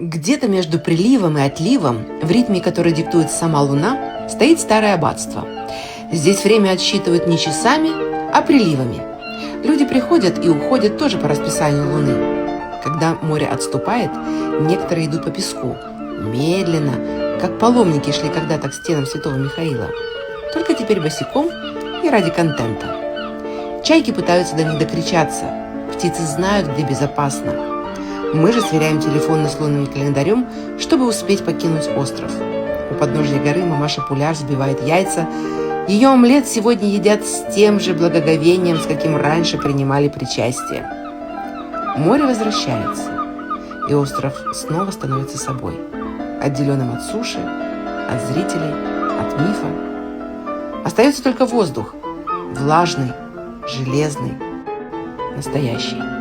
Где-то между приливом и отливом, в ритме, который диктует сама Луна, стоит старое аббатство. Здесь время отсчитывают не часами, а приливами. Люди приходят и уходят тоже по расписанию Луны. Когда море отступает, некоторые идут по песку, медленно, как паломники шли когда-то к стенам Святого Михаила, только теперь босиком и ради контента. Чайки пытаются до них докричаться, птицы знают, где безопасно. Мы же сверяем телефоны с лунным календарем, чтобы успеть покинуть остров. У подножия горы мамаша Пуляр взбивает яйца. Ее омлет сегодня едят с тем же благоговением, с каким раньше принимали причастие. Море возвращается, и остров снова становится собой, отделенным от суши, от зрителей, от мифа. Остается только воздух, влажный, железный, настоящий.